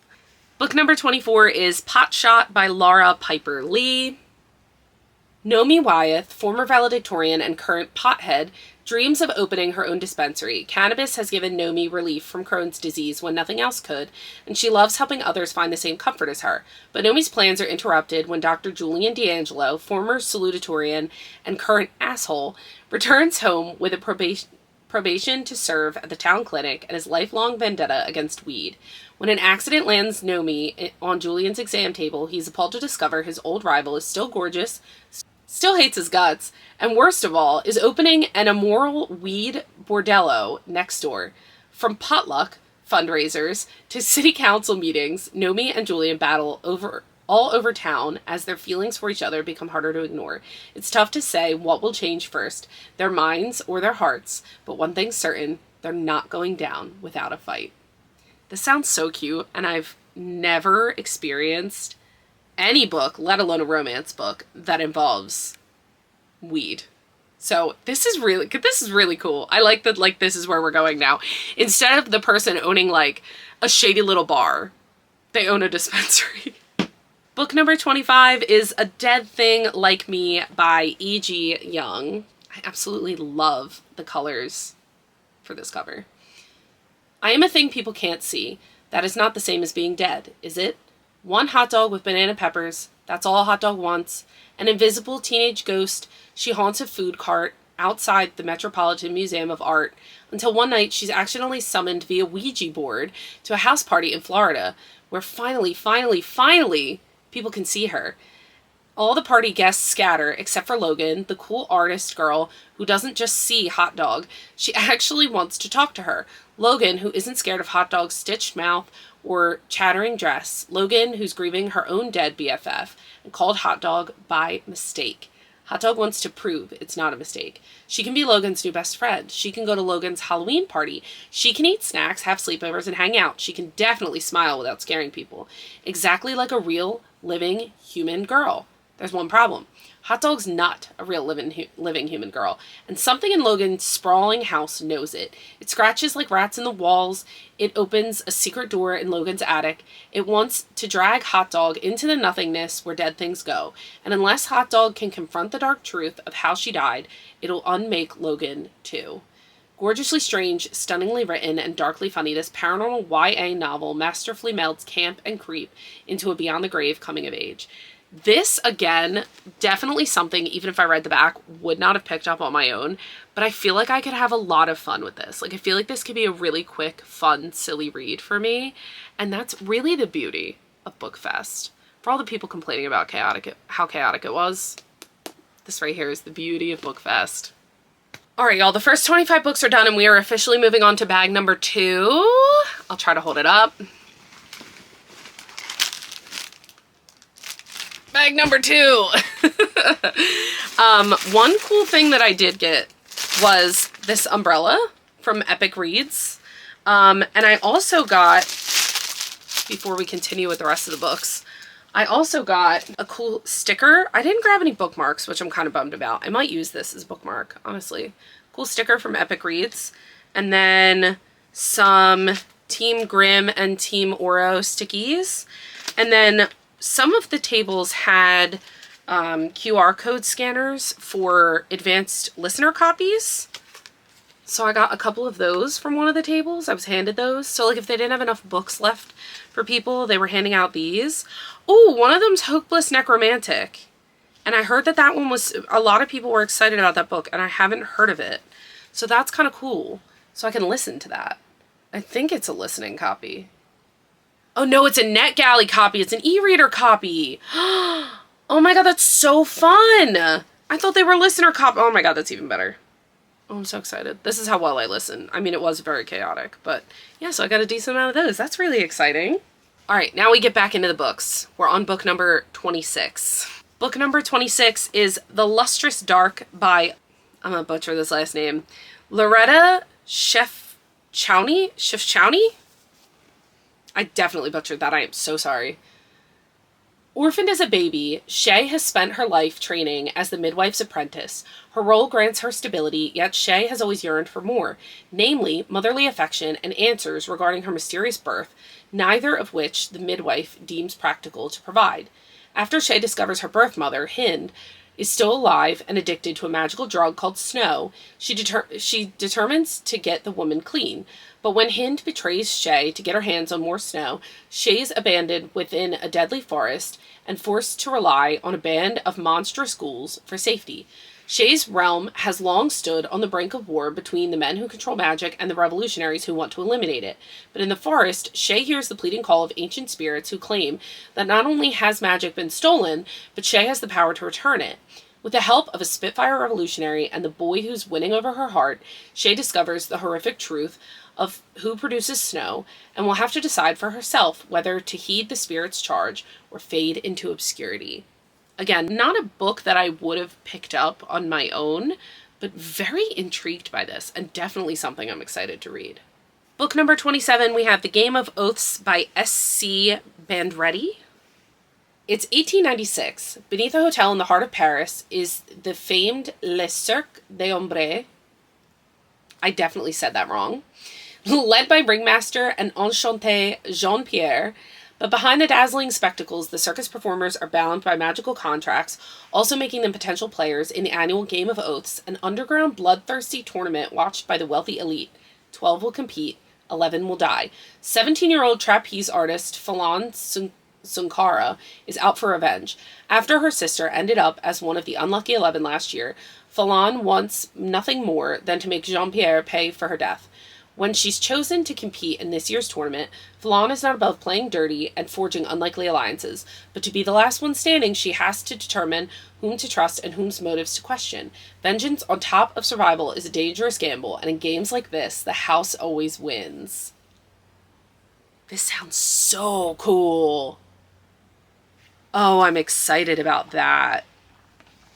Book number 24 is Pot Shot by Laura Piper Lee. Nomi Wyeth, former valedictorian and current pothead, dreams of opening her own dispensary. Cannabis has given Nomi relief from Crohn's disease when nothing else could, and she loves helping others find the same comfort as her. But Nomi's plans are interrupted when Dr. Julian D'Angelo, former salutatorian and current asshole, returns home with a probation to serve at the town clinic and his lifelong vendetta against weed. When an accident lands Nomi on Julian's exam table, he's appalled to discover his old rival is still gorgeous, still hates his guts, and worst of all, is opening an immoral weed bordello next door. From potluck fundraisers to city council meetings, Nomi and Julian battle all over town as their feelings for each other become harder to ignore. It's tough to say what will change first, their minds or their hearts, but one thing's certain, they're not going down without a fight. This sounds so cute, and I've never experienced any book, let alone a romance book, that involves weed. So this is really cool. I like that, like, this is where we're going now. Instead of the person owning, like, a shady little bar, they own a dispensary. Book number 25 is A Dead Thing Like Me by E.G. Young. I absolutely love the colors for this cover. I am a thing people can't see. That is not the same as being dead, is it? One hot dog with banana peppers. That's all a hot dog wants. An invisible teenage ghost. She haunts a food cart outside the Metropolitan Museum of Art until one night she's accidentally summoned via Ouija board to a house party in Florida where finally, people can see her. All the party guests scatter except for Logan, the cool artist girl who doesn't just see hot dog. She actually wants to talk to her. Logan, who isn't scared of hot dog's stitched mouth or chattering dress. Logan, who's grieving her own dead BFF and called hot dog by mistake. Hot dog wants to prove it's not a mistake. She can be Logan's new best friend. She can go to Logan's Halloween party. She can eat snacks, have sleepovers, and hang out. She can definitely smile without scaring people. Exactly like a real, living, human girl. There's one problem. Hot dog's not a real living human girl, and something in Logan's sprawling house knows it. It scratches like rats in the walls. It opens a secret door in Logan's attic. It wants to drag Hot Dog into the nothingness where dead things go, and unless Hot Dog can confront the dark truth of how she died, it'll unmake Logan too. Gorgeously strange, stunningly written, and darkly funny, this paranormal YA novel masterfully melds camp and creep into a beyond the grave coming of age. This, again, definitely something, even if I read the back, would not have picked up on my own, but I feel like I could have a lot of fun with this. Like, I feel like this could be a really quick, fun, silly read for me, and that's really the beauty of BookFest. For all the people complaining about how chaotic it was, this right here is the beauty of BookFest. Alright, y'all, the first 25 books are done, and we are officially moving on to bag number 2. I'll try to hold it up. Bag number 2. One cool thing that I did get was this umbrella from Epic Reads. And I also got, before we continue with the rest of the books, I also got a cool sticker. I didn't grab any bookmarks, which I'm kind of bummed about. I might use this as a bookmark, honestly. Cool sticker from Epic Reads. And then some Team Grimm and Team Oro stickies. And then some of the tables had QR code scanners for advanced listener copies. So I got a couple of those from one of the tables. I was handed those. So like if they didn't have enough books left for people, they were handing out these. Oh, one of them's Hopeless Necromantic. And I heard that that one was, a lot of people were excited about that book and I haven't heard of it. So that's kind of cool. So I can listen to that. I think it's a listening copy. Oh no, it's a NetGalley copy. It's an e-reader copy. Oh my god, that's so fun! I thought they were listener oh my god, that's even better. Oh, I'm so excited. This is how well I listen. I mean, it was very chaotic, but yeah, so I got a decent amount of those. That's really exciting. All right, now we get back into the books. We're on book number 26. Book number 26 is The Lustrous Dark by, I'm gonna butcher this last name, Loretta Shefchowny? I definitely butchered that. I am so sorry. Orphaned as a baby, Shay has spent her life training as the midwife's apprentice. Her role grants her stability, yet Shay has always yearned for more, namely motherly affection and answers regarding her mysterious birth, neither of which the midwife deems practical to provide. After Shay discovers her birth mother, Hind, is still alive and addicted to a magical drug called snow, she determines to get the woman clean. But when Hind betrays Shay to get her hands on more snow, Shay's abandoned within a deadly forest and forced to rely on a band of monstrous ghouls for safety. Shay's realm has long stood on the brink of war between the men who control magic and the revolutionaries who want to eliminate it. But in the forest, Shay hears the pleading call of ancient spirits who claim that not only has magic been stolen, but Shay has the power to return it. With the help of a Spitfire revolutionary and the boy who's winning over her heart, Shay discovers the horrific truth of who produces snow and will have to decide for herself whether to heed the spirit's charge or fade into obscurity. Again, not a book that I would have picked up on my own, but very intrigued by this and definitely something I'm excited to read. Book number 27, we have The Game of Oaths by S.C. Bandretti. It's 1896. Beneath a hotel in the heart of Paris is the famed Le Cercle des Ombres. I definitely said that wrong. Led by ringmaster and enchanté Jean-Pierre, but behind the dazzling spectacles, the circus performers are bound by magical contracts, also making them potential players in the annual Game of Oaths, an underground bloodthirsty tournament watched by the wealthy elite. 12 will compete, 11 will die. 17-year-old trapeze artist Falon Sunkara is out for revenge. After her sister ended up as one of the unlucky 11 last year, Falon wants nothing more than to make Jean-Pierre pay for her death. When she's chosen to compete in this year's tournament, Falon is not above playing dirty and forging unlikely alliances, but to be the last one standing, she has to determine whom to trust and whose motives to question. Vengeance on top of survival is a dangerous gamble, and in games like this, the house always wins. This sounds so cool. Oh, I'm excited about that.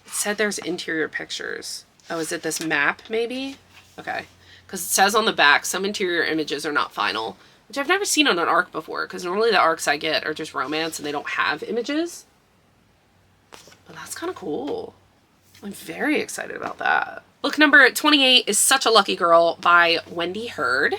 It said there's interior pictures. Oh, is it this map, maybe? Okay. Because it says on the back, some interior images are not final, which I've never seen on an ARC before, because normally the ARCs I get are just romance and they don't have images. But that's kind of cool. I'm very excited about that. Book number 28 is Such a Lucky Girl by Wendy Hurd.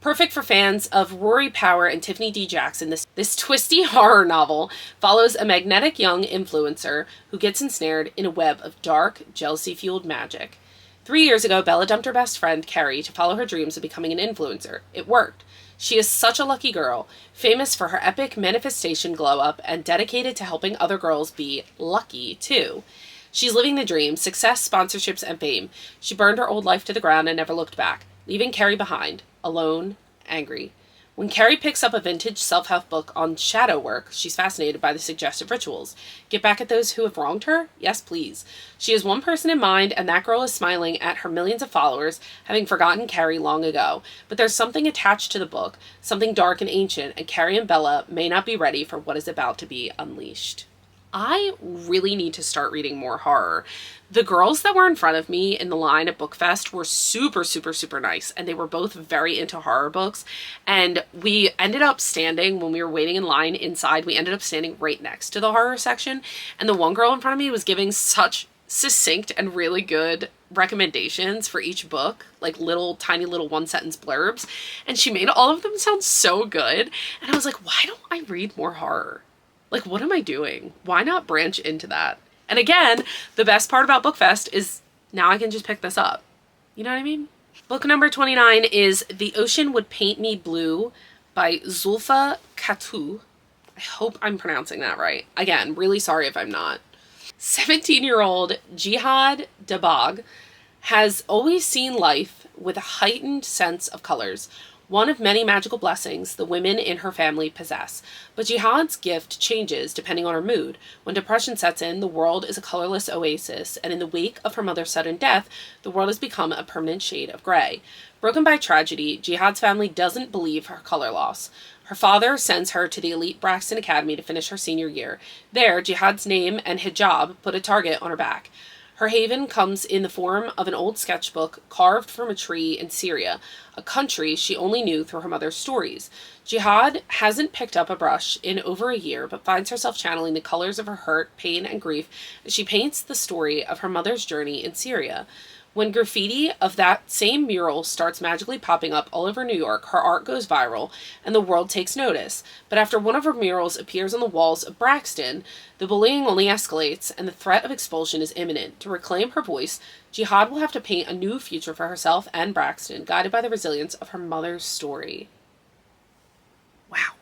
Perfect for fans of Rory Power and Tiffany D. Jackson, this twisty horror novel follows a magnetic young influencer who gets ensnared in a web of dark, jealousy-fueled magic. 3 years ago, Bella dumped her best friend, Carrie, to follow her dreams of becoming an influencer. It worked. She is such a lucky girl, famous for her epic manifestation glow-up and dedicated to helping other girls be lucky, too. She's living the dream, success, sponsorships, and fame. She burned her old life to the ground and never looked back, leaving Carrie behind, alone, angry. When Carrie picks up a vintage self-help book on shadow work, she's fascinated by the suggestive rituals. Get back at those who have wronged her? Yes, please. She has one person in mind, and that girl is smiling at her millions of followers, having forgotten Carrie long ago. But there's something attached to the book, something dark and ancient, and Carrie and Bella may not be ready for what is about to be unleashed. I really need to start reading more horror. The girls that were in front of me in the line at BookFest were super, super, super nice, and they were both very into horror books, and we ended up standing, when we were waiting in line inside, we ended up standing right next to the horror section, and the one girl in front of me was giving such succinct and really good recommendations for each book, like little tiny little one-sentence blurbs, and she made all of them sound so good, and I was like, why don't I read more horror? Like, what am I doing? Why not branch into that? And again, the best part about BookFest is now I can just pick this up. You know what I mean? Book number 29 is The Ocean Would Paint Me Blue by Zulfa Katu. I hope I'm pronouncing that right. Again, really sorry if I'm not. 17-year-old Jihad Dabag has always seen life with a heightened sense of colors. one of many magical blessings the women in her family possess. But Jihad's gift changes depending on her mood. When depression sets in, the world is a colorless oasis, and in the wake of her mother's sudden death, the world has become a permanent shade of gray. Broken by tragedy, Jihad's family doesn't believe her color loss. Her father sends her to the elite Braxton Academy to finish her senior year. There, Jihad's name and hijab put a target on her back. Her haven comes in the form of an old sketchbook carved from a tree in Syria, a country she only knew through her mother's stories. Jihad hasn't picked up a brush in over a year, but finds herself channeling the colors of her hurt, pain, and grief as she paints the story of her mother's journey in Syria. When graffiti of that same mural starts magically popping up all over New York, her art goes viral, and the world takes notice. But after one of her murals appears on the walls of Braxton, the bullying only escalates, and the threat of expulsion is imminent. To reclaim her voice, Jihad will have to paint a new future for herself and Braxton, guided by the resilience of her mother's story. Wow.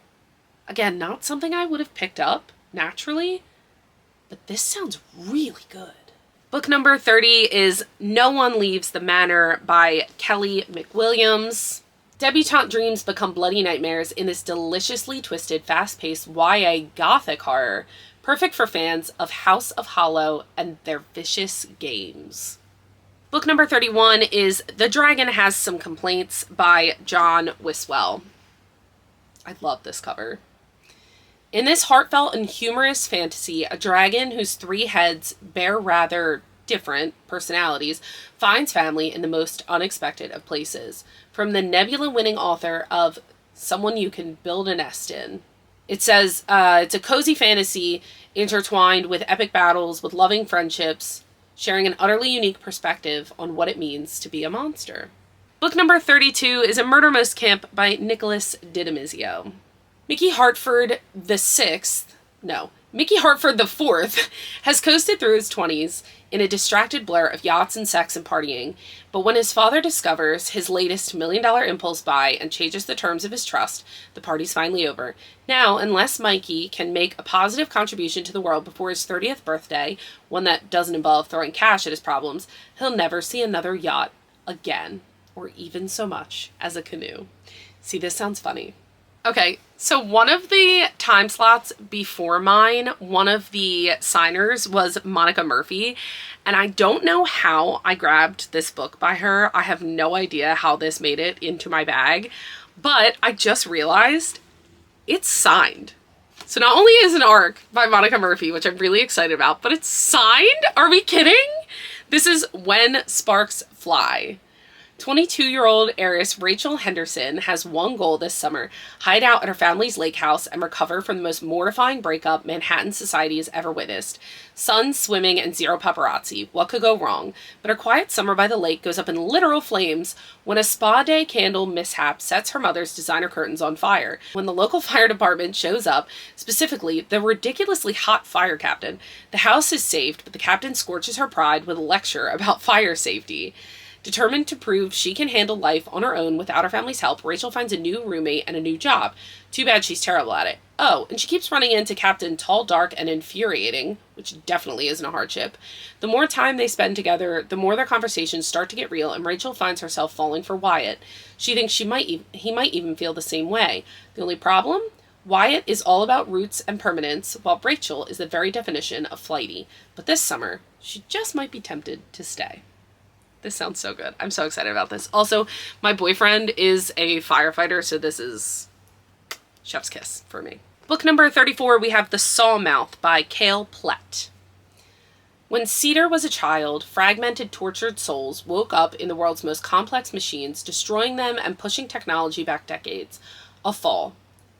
Again, not something I would have picked up naturally, but this sounds really good. Book number 30 is No One Leaves the Manor by Kelly McWilliams. Debutante dreams become bloody nightmares in this deliciously twisted, fast-paced YA gothic horror, perfect for fans of House of Hollow and their vicious games. Book number 31 is The Dragon Has Some Complaints by John Wiswell. I love this cover. In this heartfelt and humorous fantasy, a dragon whose 3 heads bear rather different personalities finds family in the most unexpected of places. From the Nebula-winning author of Someone You Can Build a Nest In. It says, it's a cozy fantasy intertwined with epic battles, with loving friendships, sharing an utterly unique perspective on what it means to be a monster. Book number 32 is A Murder Most Camp by Nicholas Didamizio. Mickey Hartford the Fourth has coasted through his 20s in a distracted blur of yachts and sex and partying, but when his father discovers his latest $1 million impulse buy and changes the terms of his trust, the party's finally over. Now, unless Mikey can make a positive contribution to the world before his 30th birthday, one that doesn't involve throwing cash at his problems, he'll never see another yacht again, or even so much as a canoe. See, this sounds funny. Okay, so one of the time slots before mine, one of the signers was Monica Murphy, and I don't know how I grabbed this book by her. I have no idea how this made it into my bag, but I just realized it's signed. So not only is an ARC by Monica Murphy, which I'm really excited about, but it's signed? Are we kidding? This is When Sparks Fly. 22-year-old heiress Rachel Henderson has one goal this summer: hide out at her family's lake house and recover from the most mortifying breakup Manhattan society has ever witnessed. Sun, swimming, and zero paparazzi. What could go wrong? But her quiet summer by the lake goes up in literal flames when a spa day candle mishap sets her mother's designer curtains on fire. When the local fire department shows up, specifically the ridiculously hot fire captain, the house is saved, but the captain scorches her pride with a lecture about fire safety. Determined to prove she can handle life on her own without her family's help, Rachel finds a new roommate and a new job. Too bad she's terrible at it. Oh, and she keeps running into Captain Tall, Dark, and Infuriating, which definitely isn't a hardship. The more time they spend together, the more their conversations start to get real, and Rachel finds herself falling for Wyatt. She thinks he might even feel the same way. The only problem? Wyatt is all about roots and permanence, while Rachel is the very definition of flighty. But this summer, she just might be tempted to stay. This sounds so good. I'm so excited about this. Also, my boyfriend is a firefighter, so this is chef's kiss for me. Book number 34, we have The Sawmouth by Cale Plett. When Cedar was a child, fragmented, tortured souls woke up in the world's most complex machines, destroying them and pushing technology back decades. A fall.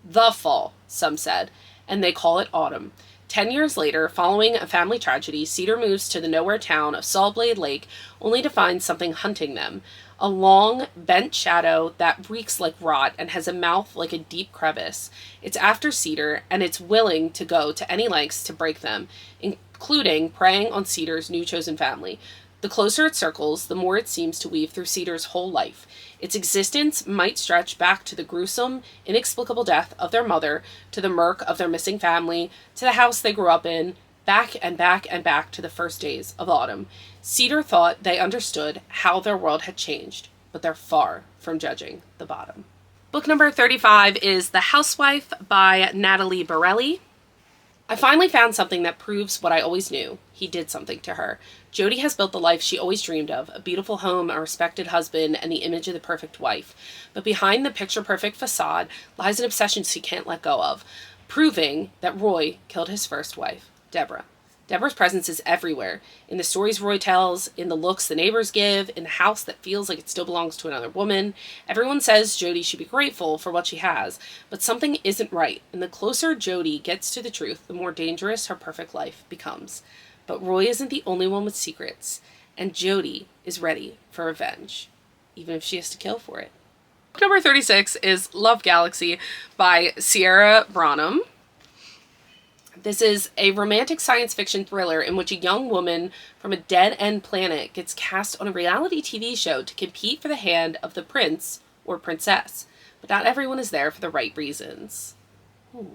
The fall, some said, and they call it autumn. 10 years later, following a family tragedy, Cedar moves to the nowhere town of Sawblade Lake, only to find something hunting them. A long, bent shadow that reeks like rot and has a mouth like a deep crevice. It's after Cedar, and it's willing to go to any lengths to break them, including preying on Cedar's new chosen family. The closer it circles, the more it seems to weave through Cedar's whole life. Its existence might stretch back to the gruesome, inexplicable death of their mother, to the murk of their missing family, to the house they grew up in, back and back and back to the first days of autumn. Cedar thought they understood how their world had changed, but they're far from judging the bottom. Book number 35 is The Housewife by Natalie Borelli. I finally found something that proves what I always knew. He did something to her. Jody has built the life she always dreamed of, a beautiful home, a respected husband, and the image of the perfect wife. But behind the picture-perfect facade lies an obsession she can't let go of, proving that Roy killed his first wife, Deborah. Deborah's presence is everywhere, in the stories Roy tells, in the looks the neighbors give, in the house that feels like it still belongs to another woman. Everyone says Jody should be grateful for what she has, but something isn't right, and the closer Jody gets to the truth, the more dangerous her perfect life becomes. But Roy isn't the only one with secrets, and Jody is ready for revenge, even if she has to kill for it. Book number 36 is Love Galaxy by Sierra Branham. This is a romantic science fiction thriller in which a young woman from a dead-end planet gets cast on a reality TV show to compete for the hand of the prince or princess. But not everyone is there for the right reasons. Ooh.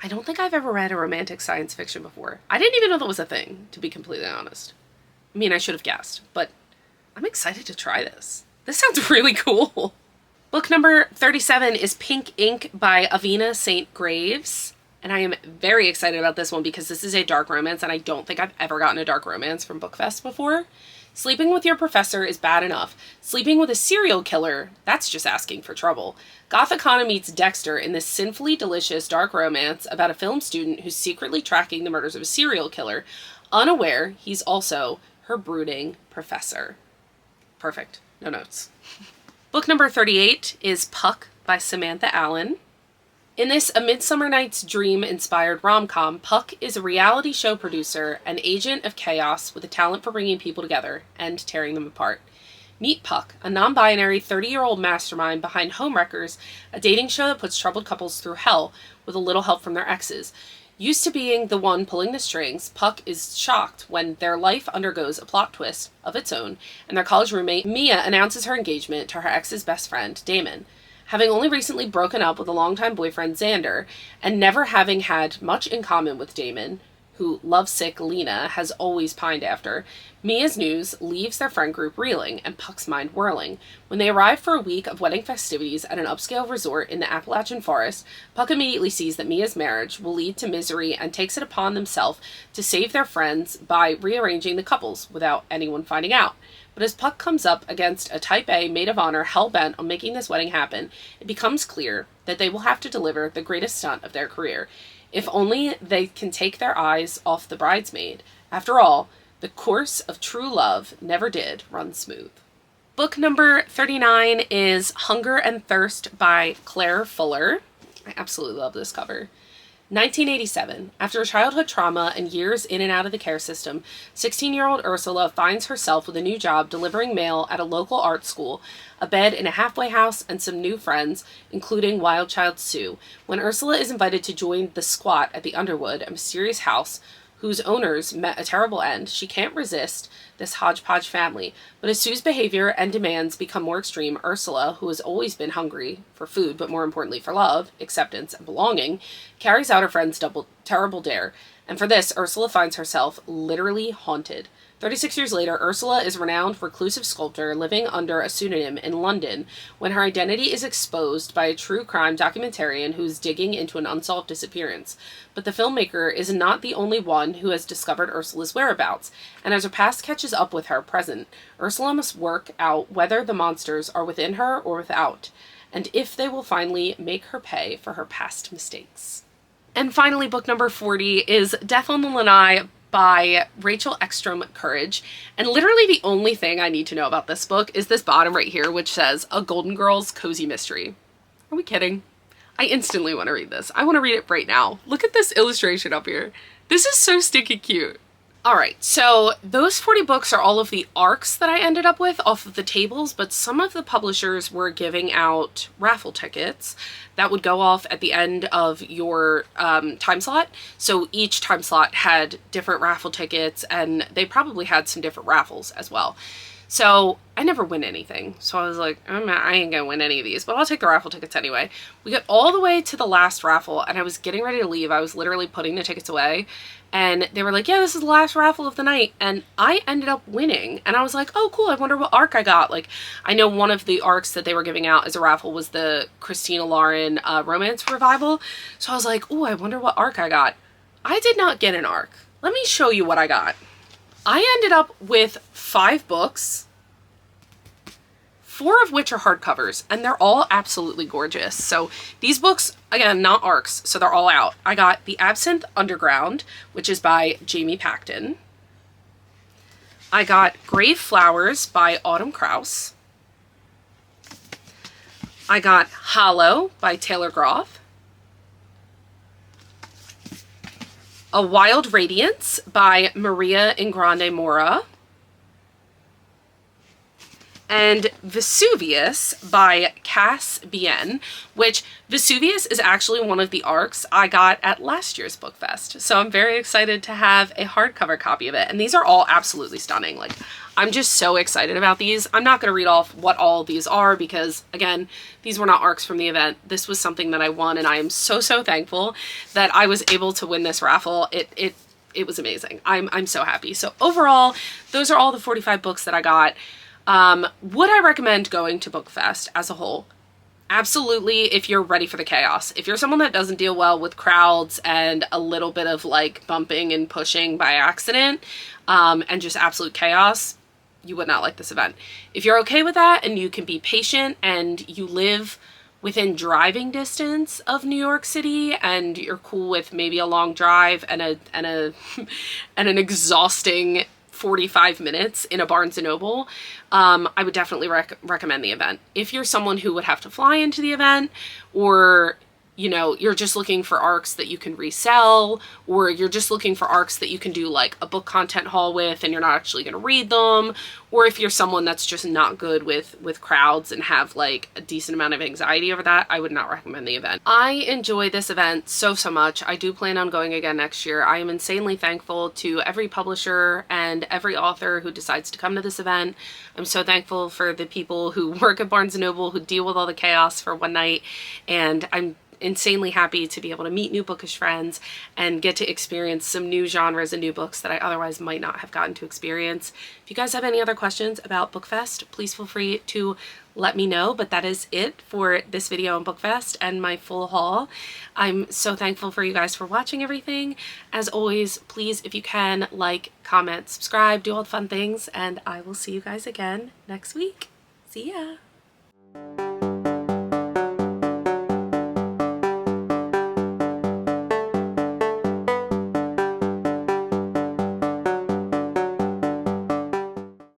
I don't think I've ever read a romantic science fiction before. I didn't even know that was a thing, to be completely honest. I mean, I should have guessed, but I'm excited to try this. This sounds really cool. Book number 37 is Pink Ink by Avina St. Graves. And I am very excited about this one because this is a dark romance, and I don't think I've ever gotten a dark romance from BookFest before. Sleeping with your professor is bad enough. Sleeping with a serial killer, that's just asking for trouble. Gothicana meets Dexter in this sinfully delicious dark romance about a film student who's secretly tracking the murders of a serial killer, unaware he's also her brooding professor. Perfect. No notes. Book number 38 is Puck by Samantha Allen. In this A Midsummer Night's Dream-inspired rom-com, Puck is a reality show producer, an agent of chaos with a talent for bringing people together and tearing them apart. Meet Puck, a non-binary 30-year-old mastermind behind Homewreckers, a dating show that puts troubled couples through hell with a little help from their exes. Used to being the one pulling the strings, Puck is shocked when their life undergoes a plot twist of its own, and their college roommate Mia announces her engagement to her ex's best friend, Damon. Having only recently broken up with a longtime boyfriend, Xander, and never having had much in common with Damon, who lovesick Lena has always pined after, Mia's news leaves their friend group reeling and Puck's mind whirling. When they arrive for a week of wedding festivities at an upscale resort in the Appalachian forest, Puck immediately sees that Mia's marriage will lead to misery and takes it upon themselves to save their friends by rearranging the couples without anyone finding out. But as Puck comes up against a Type A maid of honor hell-bent on making this wedding happen, it becomes clear that they will have to deliver the greatest stunt of their career. If only they can take their eyes off the bridesmaid. After all, the course of true love never did run smooth. Book number 39 is Hunger and Thirst by Claire Fuller. I absolutely love this cover. 1987. After a childhood trauma and years in and out of the care system, 16-year-old Ursula finds herself with a new job delivering mail at a local art school, a bed in a halfway house, and some new friends, including wild child Sue, when Ursula is invited to join the squat at the Underwood, a mysterious house whose owners met a terrible end. She can't resist this hodgepodge family, but as Sue's behavior and demands become more extreme, Ursula, who has always been hungry for food, but more importantly for love, acceptance, and belonging, carries out her friend's terrible dare, and for this, Ursula finds herself literally haunted. 36 years later, Ursula is a renowned reclusive sculptor living under a pseudonym in London when her identity is exposed by a true crime documentarian who is digging into an unsolved disappearance. But the filmmaker is not the only one who has discovered Ursula's whereabouts, and as her past catches up with her present, Ursula must work out whether the monsters are within her or without, and if they will finally make her pay for her past mistakes. And finally, book number 40 is Death on the Lanai by Rachel Ekstrom Courage. And literally the only thing I need to know about this book is this bottom right here, which says, A Golden Girl's Cozy Mystery. Are we kidding? I instantly want to read this. I want to read it right now. Look at this illustration up here. This is so stinking cute. Alright, so those 40 books are all of the arcs that I ended up with off of the tables, but some of the publishers were giving out raffle tickets that would go off at the end of your time slot. So each time slot had different raffle tickets, and they probably had some different raffles as well. So I never win anything. So I was like, I ain't gonna win any of these, but I'll take the raffle tickets anyway. We got all the way to the last raffle and I was getting ready to leave. I was literally putting the tickets away and they were like, yeah, this is the last raffle of the night. And I ended up winning. And I was like, oh, cool. I wonder what arc I got. Like, I know one of the arcs that they were giving out as a raffle was the Christina Lauren romance revival. So I was like, oh, I wonder what arc I got. I did not get an arc. Let me show you what I got. I ended up with 5 books, 4 of which are hardcovers, and they're all absolutely gorgeous. So these books, again, not arcs, so they're all out. I got The Absinthe Underground, which is by Jamie Pacton. I got Grave Flowers by Autumn Krause. I got Hollow by Taylor Groff. A Wild Radiance by Maria Ingrande Mora. And Vesuvius by Cass Bien, which Vesuvius is actually one of the arcs I got at last year's BookFest. So I'm very excited to have a hardcover copy of it. And these are all absolutely stunning. Like, I'm just so excited about these. I'm not going to read off what all of these are because, again, these were not arcs from the event. This was something that I won, and I am so, so thankful that I was able to win this raffle. It was amazing. I'm so happy. So overall, those are all the 45 books that I got. Would I recommend going to BookFest as a whole? Absolutely, if you're ready for the chaos. If you're someone that doesn't deal well with crowds and a little bit of like bumping and pushing by accident, and just absolute chaos, you would not like this event. If you're okay with that and you can be patient and you live within driving distance of New York City and you're cool with maybe a long drive and an exhausting 45 minutes in a Barnes & Noble, I would definitely recommend the event. If you're someone who would have to fly into the event, or you know, you're just looking for arcs that you can resell, or you're just looking for arcs that you can do like a book content haul with and you're not actually going to read them, or if you're someone that's just not good with crowds and have like a decent amount of anxiety over that, I would not recommend the event. I enjoy this event so much. I do plan on going again next year. I am insanely thankful to every publisher and every author who decides to come to this event. I'm so thankful for the people who work at Barnes & Noble who deal with all the chaos for one night, and I'm insanely happy to be able to meet new bookish friends and get to experience some new genres and new books that I otherwise might not have gotten to experience. If you guys have any other questions about BookFest, please feel free to let me know, but that is it for this video on BookFest and my full haul. I'm so thankful for you guys for watching everything. As always, please, if you can, like, comment, subscribe, do all the fun things, and I will see you guys again next week. See ya!